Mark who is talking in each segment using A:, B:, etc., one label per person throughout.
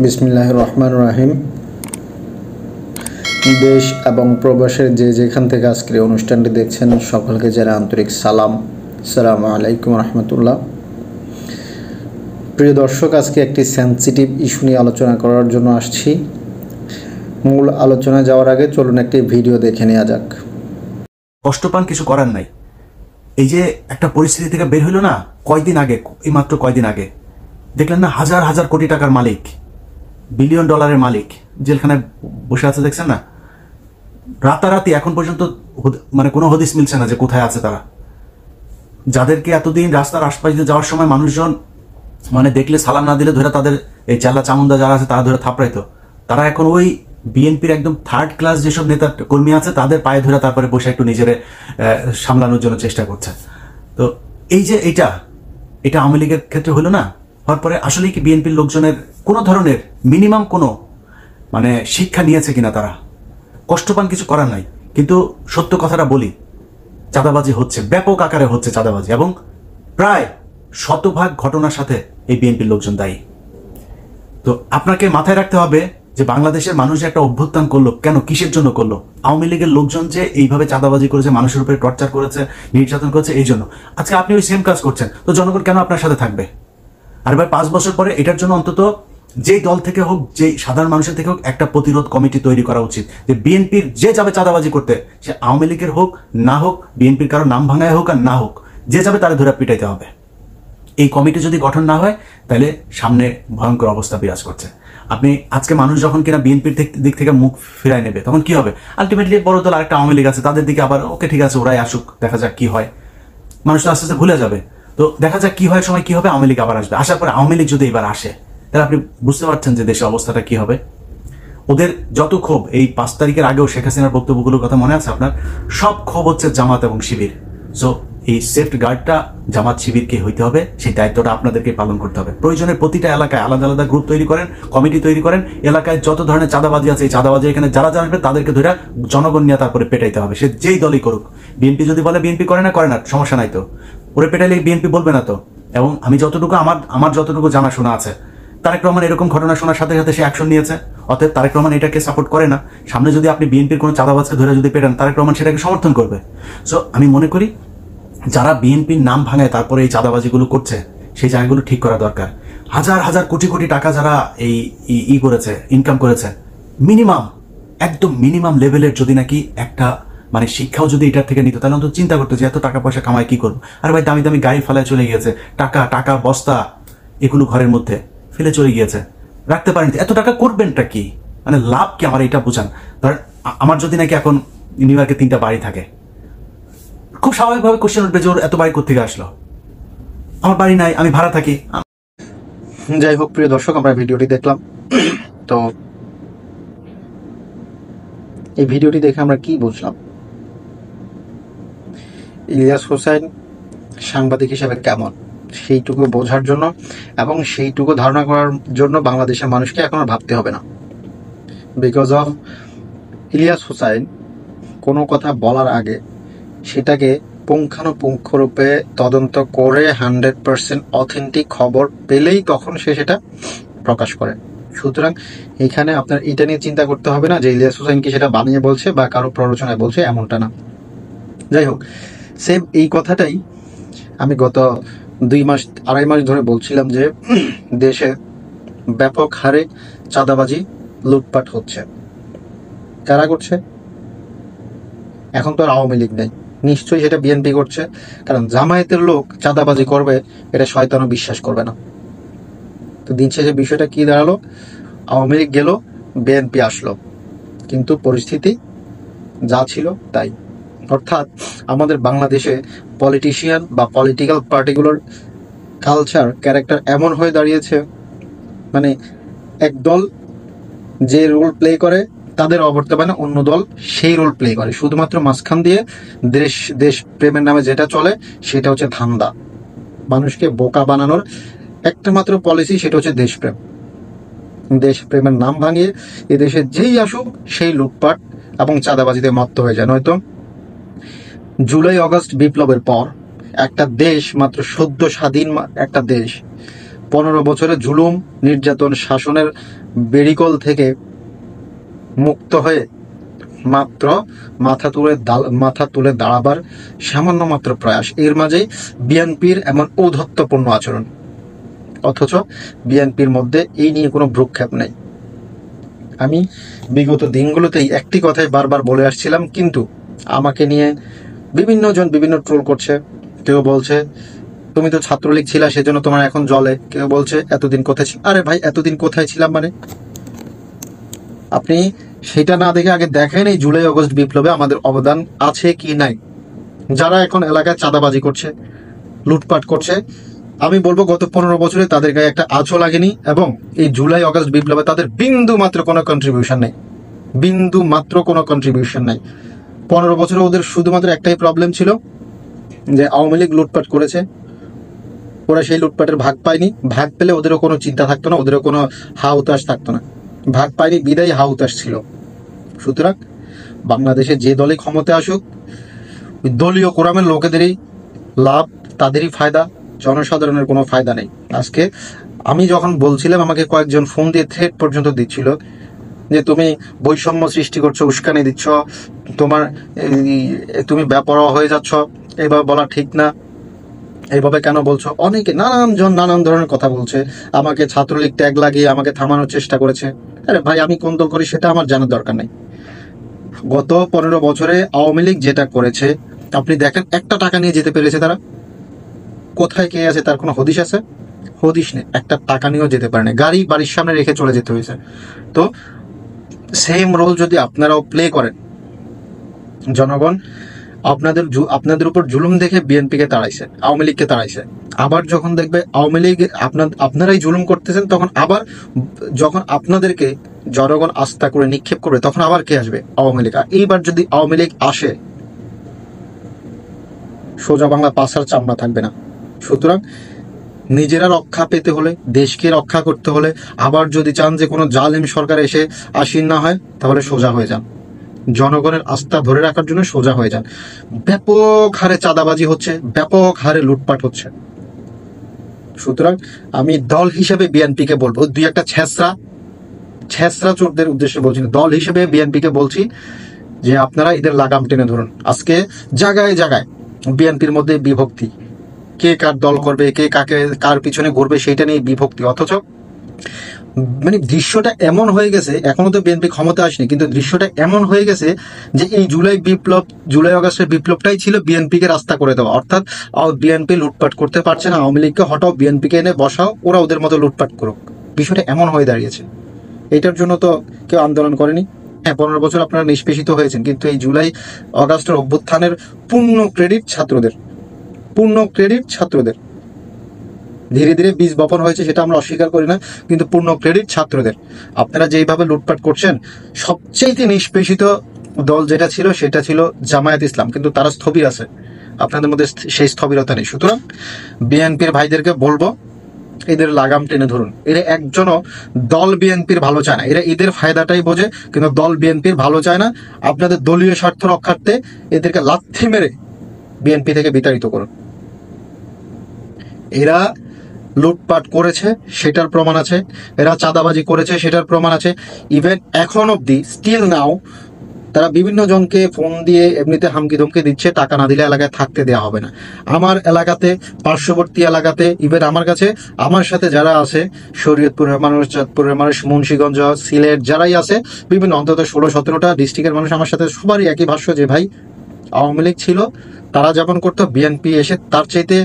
A: বিসমিল্লাহির রহমানির রহিম। দেশ এবং প্রবাসের যে যেখান থেকে আজকের এই অনুষ্ঠানটি দেখছেন সকলকে জানাই আন্তরিক সালাম। আসসালামু আলাইকুম রহমতুল্লাহ। প্রিয় দর্শক, আজকে একটি সেন্সিটিভ ইস্যু নিয়ে আলোচনা করার জন্য আসছি। মূল আলোচনায় যাওয়ার আগে চলুন একটি ভিডিও দেখে নেওয়া যাক।
B: কষ্ট পান, কিছু করার নাই। এই যে একটা পরিস্থিতি থেকে বের হইল না কয়দিন আগে, এই মাত্র কয়দিন আগে দেখলেন না, হাজার হাজার কোটি টাকার মালিক, বিলিয়ন ডলারের মালিক জেলখানায় বসে আছে, দেখছেন না? রাতারাতি এখন পর্যন্ত মানে কোনো হদিস মিলছে না যে কোথায় আছে তারা। যাদেরকে এতদিন রাস্তার আশপাশ দিয়ে যাওয়ার সময় মানুষজন মানে দেখলে সালাম না দিলে ধরে তাদের এই চেলা চামুন্ডা যারা আছে তারা ধরে থাপড়াইতো, তারা এখন ওই বিএনপির একদম থার্ড ক্লাস যেসব নেতা কর্মী আছে তাদের পায়ে ধরে তারপরে বসে একটু নিজের সামলানোর জন্য চেষ্টা করছে। তো এই যে এটা আওয়ামী লীগের ক্ষেত্রে হলো না, হওয়ার পরে আসলে কি বিএনপির লোকজনের কোনো ধরনের মিনিমাম কোনো মানে শিক্ষা নিয়েছে কিনা? তারা কষ্ট পান, কিছু করার নাই। কিন্তু সত্য কথাটা বলি, চাঁদাবাজি হচ্ছে, ব্যাপক আকারে হচ্ছে চাঁদাবাজি, এবং প্রায় শতভাগ ঘটনার সাথে এই বিএনপির লোকজন দায়ী। তো আপনাকে মাথায় রাখতে হবে যে বাংলাদেশের মানুষ একটা অভ্যুত্থান করলো কেন, কিসের জন্য করলো? আওয়ামী লীগের লোকজন যে এইভাবে চাঁদাবাজি করেছে, মানুষের উপরে টর্চার করেছে, নির্যাতন করেছে, এই জন্য আজকে আপনি ওই সেম কাজ করছেন। তো জনগণ কেন আপনার সাথে থাকবে? আর ভাই 5 বছর পরে এটার জন্য অন্তত যেই দল থেকে হোক, যেই সাধারণ মানুষের থেকে হোক, একটা প্রতিরোধ কমিটি তৈরি করা উচিত, যে বিএনপির যে যাবে চাঁদাবাজি করতে, সে আওয়ামী লীগের হোক না হোক, বিএনপির কারো নাম ভাঙায় হোক আর না হোক, যে যাবে তারা ধরে পিটাইতে হবে। এই কমিটি যদি গঠন না হয় তাহলে সামনে ভয়ঙ্কর অবস্থা বিরাজ করছে। আপনি আজকে মানুষ যখন কিনা বিএনপির দিক থেকে মুখ ফিরায় নেবে, তখন কি হবে? আলটিমেটলি বড় দল আরেকটা আওয়ামী লীগ আছে, তাদের দিকে আবার ওকে ঠিক আছে, ওরাই আসুক, দেখা যাক কি হয়। মানুষ তো আস্তে আস্তে ভুলে যাবে। তো দেখা যাক কি হয়, সময় কি হবে, আওয়ামী লীগ আবার আসবে। আসার পরে আওয়ামী লীগ যদি এবার আসে, তাহলে আপনি বুঝতে পারছেন যে দেশের অবস্থাটা কি হবে। ওদের যত ক্ষোভ, এই 5 তারিখের আগেও শেখ হাসিনার বক্তব্যগুলোর কথা মনে আছে আপনার? সব ক্ষোভ হচ্ছে জামাত এবং শিবির। সো এই সেফট গার্ডটা জামাত শিবিরকে হইতে হবে, সেই দায়িত্বটা আপনাদেরকে পালন করতে হবে। প্রয়োজনে প্রতিটা এলাকায় আলাদা আলাদা গ্রুপ তৈরি করেন, কমিটি তৈরি করেন। এলাকায় যত ধরনের চাঁদাবাজি আছে, এই চাঁদাবাজি এখানে যারা জানবে তাদেরকে ধরে জনগণ নিয়ে তারপরে পেটাইতে হবে, সে যেই দলই করুক। বিএনপি যদি বলে বিএনপি করে না, সমস্যা নাই তো, ওরে পেটাইলে বিএনপি বলবে না তো। এবং আমি যতটুকু আমার যতটুকু জানাশোনা আছে, তারেক রহমান এরকম ঘটনা শোনার সাথে সাথে সে অ্যাকশন নিয়েছে। অতএব তারেক রহমান এটাকে সাপোর্ট করে না। সামনে যদি আপনি বিএনপির কোনো চাঁদাবাজকে ধরে যদি পেটান, তারেক রহমান সেটাকে সমর্থন করবে। সো আমি মনে করি যারা বিএনপির নাম ভাঙায় তারপরে এই চাঁদাবাজিগুলো করছে, সেই জায়গাগুলো ঠিক করা দরকার। হাজার হাজার কোটি কোটি টাকা যারা এই করেছে, ইনকাম করেছে, মিনিমাম একদম মিনিমাম লেভেলের যদি নাকি একটা মানে শিক্ষাও যদি এটার থেকে নিত, তাহলে অন্তত চিন্তা করতো যে এত টাকা পয়সা কামায় কি করবো। আর ভাই দামি দামি গাড়ি ফেলায় চলে গিয়েছে, টাকা বস্তা এগুলো ঘরের মধ্যে ফেলে চলে গিয়েছে, রাখতে পারেনি। এত টাকা করবেনটা কি, মানে লাভ কি আমার? এটা বুঝান। ধর আমার যদি নাকি এখন নিউ ইয়র্কে 3টা বাড়ি থাকে, খুব স্বাভাবিকভাবে কোশ্চেন উঠবে যে ওর এত বাড়ি কোথেকে আসলো? আমার বাড়ি নাই, আমি ভাড়া থাকি।
A: যাই হোক প্রিয় দর্শক, আমরা ভিডিওটি দেখলাম। তো এই ভিডিওটি দেখে আমরা কি বুঝলাম? ইলিয়াস হোসেন সাংবাদিক হিসেবে কেমন, সেইটুকু বোঝার জন্য এবং সেইটুকু ধারণা করার জন্য বাংলাদেশের মানুষকে এখন আর ভাবতে হবে না। বিকজ অফ ইলিয়াস হোসেন কোনো কথা বলার আগে সেটাকে পুঙ্খানুপুঙ্খরূপে তদন্ত করে 100% অথেন্টিক খবর পেলেই তখন সে সেটা প্রকাশ করে। সুতরাং এখানে আপনার এটা নিয়ে চিন্তা করতে হবে না যে ইলিয়াস হোসেন কি সেটা বানিয়ে বলছে বা কারো প্ররোচনায় বলছে, এমনটা না। যাই হোক, সেম এই কথাটাই আমি গত 2-2.5 মাস ধরে বলছিলাম যে দেশে ব্যাপক হারে চাঁদাবাজি, লুটপাট হচ্ছে। কারা করছে? এখন তো আর আওয়ামী লীগ নেই, নিশ্চয়ই সেটা বিএনপি করছে। কারণ জামায়াতের লোক চাঁদাবাজি করবে এটা শয়তানও বিশ্বাস করবে না। তো দিন শেষে বিষয়টা কি দাঁড়ালো? আওয়ামী লীগ গেল, বিএনপি আসলো, কিন্তু পরিস্থিতি যা ছিল তাই। অর্থাৎ আমাদের বাংলাদেশে পলিটিশিয়ান বা পলিটিক্যাল পার্টিগুলোর কালচার, ক্যারেক্টার এমন হয়ে দাঁড়িয়েছে, মানে এক দল যে রোল প্লে করে তাদের অবর্তমানে অন্য দল সেই রোল প্লে করে। শুধুমাত্র মাঝখান দিয়ে দেশ প্রেমের নামে যেটা চলে সেটা হচ্ছে ধান্দা। মানুষকে বোকা বানানোর একটা মাত্র পলিসি, সেটা হচ্ছে দেশপ্রেম। দেশপ্রেমের নাম ভাঙিয়ে এদেশে যেই আসুক সেই লুটপাট এবং চাঁদাবাজিতে মত্ত হয়ে যায়। নয়তো জুলাই অগস্ট বিপ্লবের পর একটা দেশ, মাত্র সদ্য স্বাধীন একটা দেশ, 15 বছরে জুলুম, নির্যাতন, শাসনের বেড়িকল থেকে মুক্ত হয়ে মাত্র মাথা তুলে দাঁড়াবার সামান্য মাত্র প্রয়াস, এর মাঝেই বিএনপির এমন ঔদ্ধত্যপূর্ণ আচরণ। অথচ বিএনপির মধ্যে এই নিয়ে কোনো ভ্রুক্ষেপ নেই। আমি বিগত দিনগুলোতেই একটি কথাই বারবার বলে আসছিলাম, কিন্তু আমাকে নিয়ে বিভিন্ন জন বিভিন্ন ট্রোল করছে। কেউ বলছে তুমি তো ছাত্রলীগ ছিলা সেজন্য তোমার এখন জলে, কেউ বলছে এতদিন কোথায় ছিল। আরে ভাই, এতদিন কোথায় ছিলাম মানে? আপনি সেটা না দেখে আগে দেখেন এই জুলাই আগস্ট বিপ্লবে আমাদের অবদান আছে কি নাই। যারা এখন এলাকায় চাঁদাবাজি করছে, লুটপাট করছে, আমি বলবো গত 15 বছরে তাদের গায়ে একটা আঁচও লাগেনি, এবং এই জুলাই আগস্ট বিপ্লবে তাদের বিন্দু মাত্র কোনো কন্ট্রিবিউশন নেই, বিন্দু মাত্র কোনো কন্ট্রিবিউশন নাই। 15 বছরে ওদের শুধুমাত্র একটাই প্রবলেম ছিল যে আওয়ামী লীগ লুটপাট করেছে, ওরা সেই লুটপাটের ভাগ পায়নি। ভাগ পেলে ওদেরও কোনো চিন্তা থাকতো না, ওদেরও কোনো হা উতাস থাকতো না। ভাগ পায়নি বিদায় হা উতাস ছিল। সুতরাং বাংলাদেশে যে দলই ক্ষমতা আসুক, ওই দলীয় কোরামের লোকেদেরই লাভ, তাদেরই ফায়দা, জনসাধারণের কোনো ফায়দা নেই। আজকে আমি যখন বলছিলাম, আমাকে কয়েকজন ফোন দিয়ে থ্রেট পর্যন্ত দিচ্ছিল যে তুমি বৈষম্য সৃষ্টি করছো, উস্কানি দিচ্ছ, তুমি বেপরোয়া হয়ে যাচ্ছ, এইভাবে বলা ঠিক না, এইভাবে কেন বলছো। অনেকে নানান ধরনের কথা বলছে, আমাকে ছাত্রলীগ ট্যাগ লাগিয়ে আমাকে থামানোর চেষ্টা করেছে। আরে ভাই, আমি কোন দল করি সেটা আমার জানার দরকার নেই। গত 15 বছরে আওয়ামী লীগ যেটা করেছে আপনি দেখেন, একটা টাকা নিয়ে যেতে পেরেছে তারা? কোথায় কে আছে তার কোনো হদিশ আছে? হদিশ নেই। একটা টাকা নিয়েও যেতে পারে না, গাড়ি বাড়ির সামনে রেখে চলে যেতে হয়েছে। তো সেম রোল যদি আপনারাও প্লে করেন, জনগণ আপনাদের উপর জুলুম দেখে বিএনপিকে তাড়াইছে, আওয়ামী লীগকে তাড়াইছে। আবার যখন দেখবে আওয়ামী লীগ আপনারাই জুলুম করতেছেন, তখন আবার যখন আপনাদেরকে জনগণ আস্থা করে নিক্ষেপ করবে, তখন আবার কে আসবে? আওয়ামী লীগ। আর এইবার যদি আওয়ামী লীগ আসে, সোজা বাংলা পাছার চামড়া থাকবে না। সুতরাং নিজেরা রক্ষা পেতে হলে, দেশকে রক্ষা করতে হলে, আবার যদি চান যে কোনো জালেম সরকার এসে আসীন না হয়, তাহলে সোজা হয়ে যান। জনগণের আস্থা ধরে রাখার জন্য সোজা হয়ে যান। ব্যাপক হারে চাঁদাবাজি হচ্ছে, ব্যাপক হারে লুটপাট হচ্ছে। সুতরাং আমি দল হিসেবে বিএনপিকে বলবো, দুই একটা ছেঁচড়া চোরদের উদ্দেশ্যে বলছি না, দল হিসেবে বিএনপিকে বলছি যে আপনারা এদের লাগাম টেনে ধরুন। আজকে জায়গায় জায়গায় বিএনপির মধ্যে বিভক্তি, কে কার দল করবে, কে কার পিছনে ঘুরবে, সেটা নিয়ে বিভক্তি। অথচ মানে দৃশ্যটা এমন হয়ে গেছে, এখনো তো বিএনপি ক্ষমতা আসেনি, কিন্তু দৃশ্যটা এমন হয়ে গেছে যে এই জুলাই আগস্টের বিপ্লবটাই ছিল বিএনপিকে রাস্তা করে দেওয়া। অর্থাৎ বিএনপি লুটপাট করতে পারছে না, আওয়ামী লীগকে হটাও, বিএনপিকে এনে বসাও, ওরা ওদের মতো লুটপাট করুক। বিষয়টা এমন হয়ে দাঁড়িয়েছে। এটার জন্য তো কেউ আন্দোলন করেনি। হ্যাঁ, 15 বছর আপনারা নিষ্পেষিত হয়েছেন, কিন্তু এই জুলাই আগস্টের অভ্যুত্থানের পূর্ণ ক্রেডিট ছাত্রদের। ধীরে ধীরে বীজ বপন হয়েছে, সেটা আমরা অস্বীকার করি না, কিন্তু পূর্ণ ক্রেডিট ছাত্রদের। আপনারা যেইভাবে লুটপাট করছেন, সবচেয়ে নিষ্পেষিত দল যেটা ছিল সেটা ছিল জামায়াত ইসলাম, কিন্তু তারা স্থবির আছে, আপনাদের মধ্যে সেই স্থবিরতা নেই। সুতরাং বিএনপির ভাইদেরকে বলবো, এদের লাগাম টেনে ধরুন। এরা একজনও দল বিএনপির ভালো চায় না, এরা এদের ফায়দাটাই বোঝে, কিন্তু দল বিএনপির ভালো চায় না। আপনাদের দলীয় স্বার্থ রক্ষার্থে এদেরকে লাথি মেরে বিএনপি থেকে বিতাড়িত করুন। এরা লুটপাট করেছে সেটার প্রমাণ আছে, এরা চাঁদাবাজি করেছে সেটার প্রমাণ আছে। ইভেন এখন অব্দি স্টিল নাও তারা বিভিন্ন জনকে ফোন দিয়ে এমনিতে হামকি ধমকি দিচ্ছে, টাকা না দিলে এলাকায় থাকতে দেওয়া হবে না। আমার এলাকাতে, পার্শ্ববর্তী এলাকাতে, ইভেন আমার কাছে, আমার সাথে যারা আছে, শরীয়তপুরের মানুষ, চাঁদপুরের মানুষ, মুন্সিগঞ্জ, সিলেট, যারাই আছে, বিভিন্ন অন্তত 16-17টা ডিস্ট্রিক্টের মানুষ আমার সাথে সবারই একই ভাষ্য যে ভাই, আওয়ামী লীগ ছিল, তারা যেমন করতো, বিএনপি এসে তার চাইতে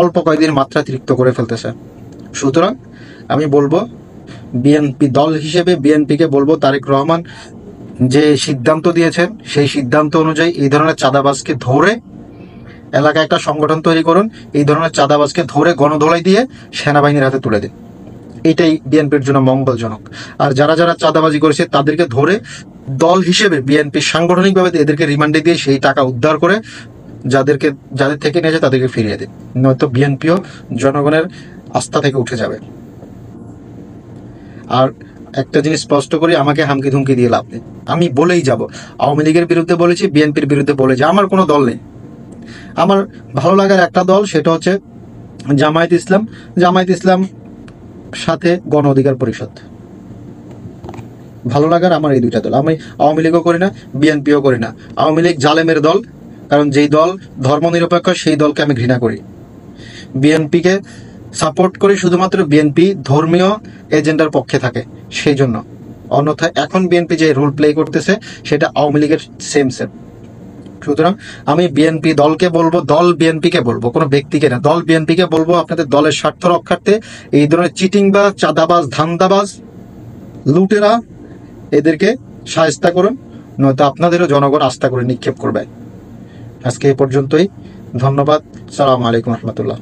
A: অল্প কয়েকদিন মাত্রাতিরিক্ত করে ফেলতেছে। সুতরাং আমি বলবো, বিএনপি দল হিসেবে বিএনপিকে বলবো, তারেক রহমান যে সিদ্ধান্ত দিয়েছেন সেই সিদ্ধান্ত অনুযায়ী এই ধরনের চাঁদাবাজকে ধরে এলাকায় একটা সংগঠন তৈরি করুন, এই ধরনের চাঁদাবাজকে ধরে গণধোলাই দিয়ে সেনাবাহিনীর হাতে তুলে দিন। এটাই বিএনপির জন্য মঙ্গলজনক। আর যারা যারা চাঁদাবাজি করেছে তাদেরকে ধরে দল হিসেবে বিএনপি সাংগঠনিকভাবে এদেরকে রিমান্ডে দিয়ে সেই টাকা উদ্ধার করে যাদের থেকে নিয়েছে তাদেরকে ফিরিয়ে দিন, নয়তো বিএনপিও জনগণের আস্থা থেকে উঠে যাবে। আর একটা জিনিস স্পষ্ট করি, আমাকে হামকি ধুমকি দিয়ে লাভ নেই, আমি বলেই যাব। আওয়ামী লীগের বিরুদ্ধে বলেছি, বিএনপির বিরুদ্ধে বলেছি, আমার কোনো দল নেই। আমার ভালো লাগার একটা দল, সেটা হচ্ছে জামায়াত ইসলাম সাথে গণ অধিকার পরিষদ। ভালো লাগার আমার এই দুইটা দল। আমি আওয়ামী লীগও করি না, বিএনপিও করি না। আওয়ামী লীগ জালেমের দল, কারণ যেই দল ধর্মনিরপেক্ষ সেই দলকে আমি ঘৃণা করি। বিএনপিকে সাপোর্ট করি শুধুমাত্র বিএনপি ধর্মীয় এজেন্ডার পক্ষে থাকে সেই জন্য। অন্যথায় এখন বিএনপি যে রোল প্লে করতেছে সেটা আওয়ামী লীগের সেম। সুতরাং আমি বিএনপি দলকে বলবো, দল বিএনপিকে বলবো, কোনো ব্যক্তিকে না, দল বিএনপিকে বলবো আপনাদের দলের স্বার্থ রক্ষার্থে এই ধরনের চিটিংবাজ, চাঁদাবাজ, ধান্দাবাজ, লুটেরা এদেরকে শায়েস্তা করুন, নয়তো আপনাদেরও জনগণ আস্থা করে নিক্ষেপ করবে। আজকে এই পর্যন্তই। ধন্যবাদ। সালাম আলাইকুম রহমতুল্লাহ।